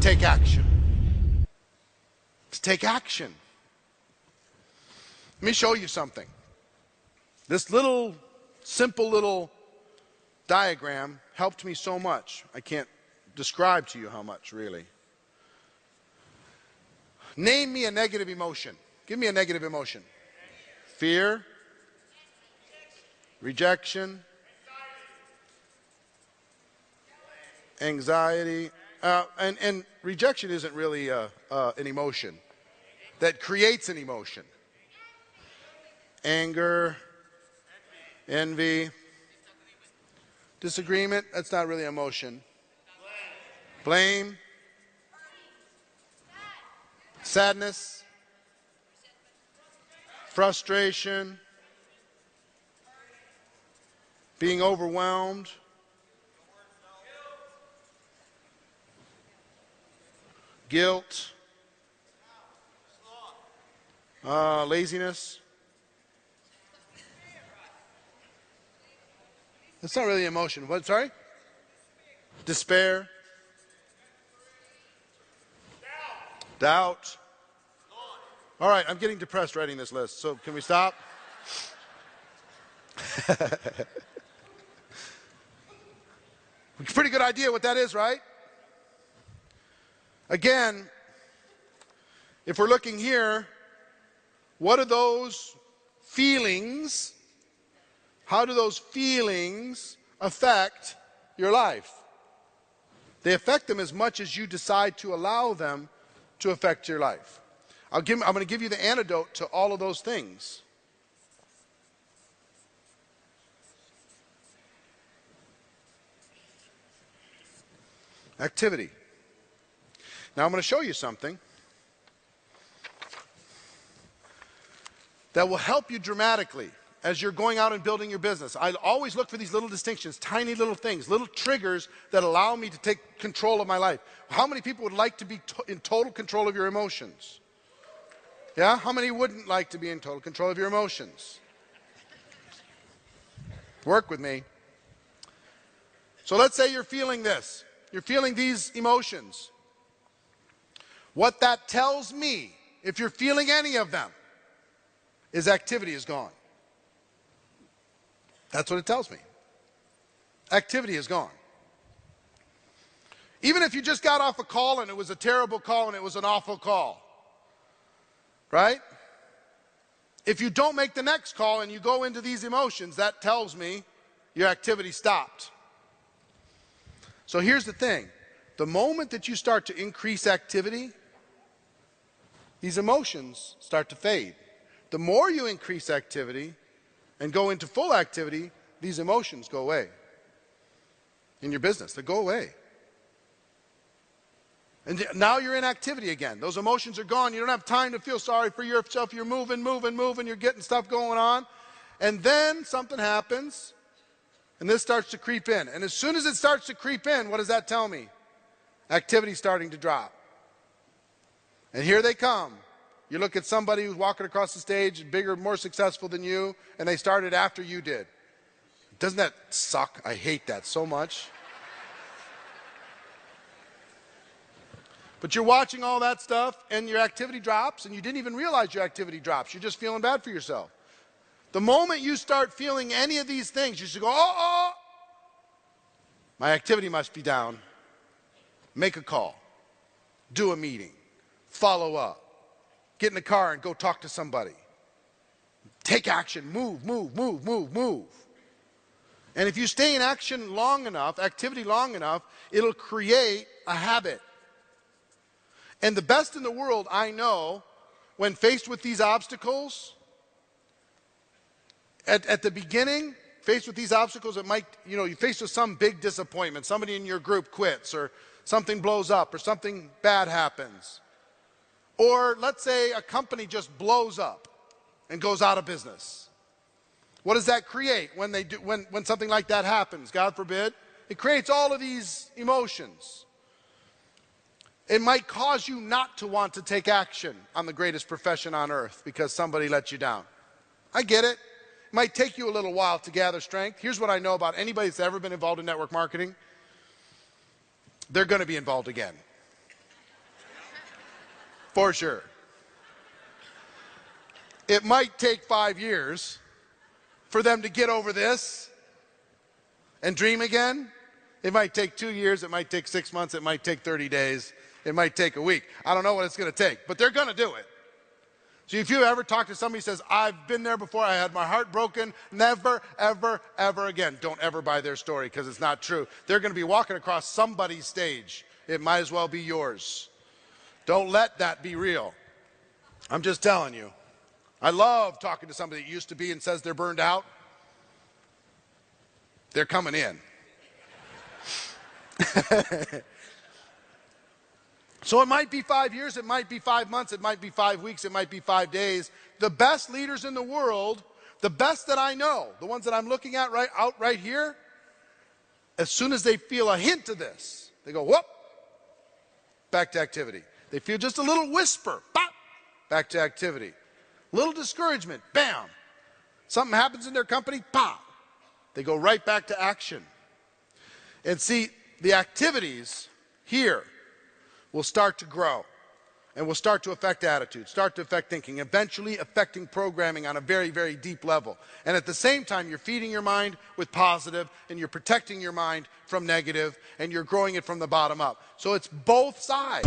take action. To take action. Let me show you something. This little, simple little diagram helped me so much. I can't describe to you how much, really. Name me a negative emotion. Give me a negative emotion. Fear. Rejection. Anxiety. And rejection isn't really an emotion that creates an emotion. Anger. Envy. Disagreement. That's not really emotion. Blame. Sadness. Frustration. Being overwhelmed. Guilt. Laziness. That's not really emotion. What? Sorry? Despair. Doubt. All right, I'm getting depressed writing this list, so can we stop? Pretty good idea what that is, right? Again, if we're looking here, what are those feelings? How do those feelings affect your life? They affect them as much as you decide to allow them to affect your life. I'm going to give you the antidote to all of those things. Activity. Now I'm going to show you something that will help you dramatically as you're going out and building your business. I always look for these little distinctions, tiny little things, little triggers that allow me to take control of my life. How many people would like to be in total control of your emotions? Yeah? How many wouldn't like to be in total control of your emotions? Work with me. So let's say you're feeling this. You're feeling these emotions. What that tells me, if you're feeling any of them, is activity is gone. That's what it tells me. Activity is gone. Even if you just got off a call and it was a terrible call and it was an awful call, right? If you don't make the next call and you go into these emotions, that tells me your activity stopped. So here's the thing. The moment that you start to increase activity, these emotions start to fade. The more you increase activity and go into full activity, these emotions go away. In your business, they go away. And now you're in activity again. Those emotions are gone. You don't have time to feel sorry for yourself. You're moving. You're getting stuff going on. And then something happens, and this starts to creep in. And as soon as it starts to creep in, what does that tell me? Activity's starting to drop. And here they come. You look at somebody who's walking across the stage, bigger, more successful than you, and they started after you did. Doesn't that suck? I hate that so much. But you're watching all that stuff, and your activity drops, and you didn't even realize your activity drops. You're just feeling bad for yourself. The moment you start feeling any of these things, you should go, oh, my activity must be down. Make a call. Do a meeting. Follow up. Get in the car and go talk to somebody. Take action. Move. And if you stay in action long enough, activity long enough, it'll create a habit. And the best in the world, I know, when faced with these obstacles, at the beginning, faced with these obstacles, it might, you're faced with some big disappointment. Somebody in your group quits, or something blows up, or something bad happens. Or let's say a company just blows up and goes out of business. What does that create when something like that happens? God forbid. It creates all of these emotions. It might cause you not to want to take action on the greatest profession on earth because somebody let you down. I get it. It might take you a little while to gather strength. Here's what I know about anybody that's ever been involved in network marketing. They're going to be involved again. For sure. It might take 5 years for them to get over this and dream again. It might take 2 years, it might take 6 months, it might take 30 days, it might take a week. I don't know what it's going to take, but they're going to do it. So if you ever talk to somebody who says, I've been there before, I had my heart broken, never, ever, ever again, don't ever buy their story because it's not true. They're going to be walking across somebody's stage. It might as well be yours. Don't let that be real. I'm just telling you. I love talking to somebody that used to be and says they're burned out. They're coming in. So it might be 5 years, it might be 5 months, it might be 5 weeks, it might be 5 days. The best leaders in the world, the best that I know, the ones that I'm looking at right here, as soon as they feel a hint of this, they go, whoop, back to activity. They feel just a little whisper, pop, back to activity. Little discouragement, bam. Something happens in their company, pop. They go right back to action. And see, the activities here will start to grow and will start to affect attitudes, start to affect thinking, eventually affecting programming on a very, very deep level. And at the same time, you're feeding your mind with positive and you're protecting your mind from negative and you're growing it from the bottom up. So it's both sides.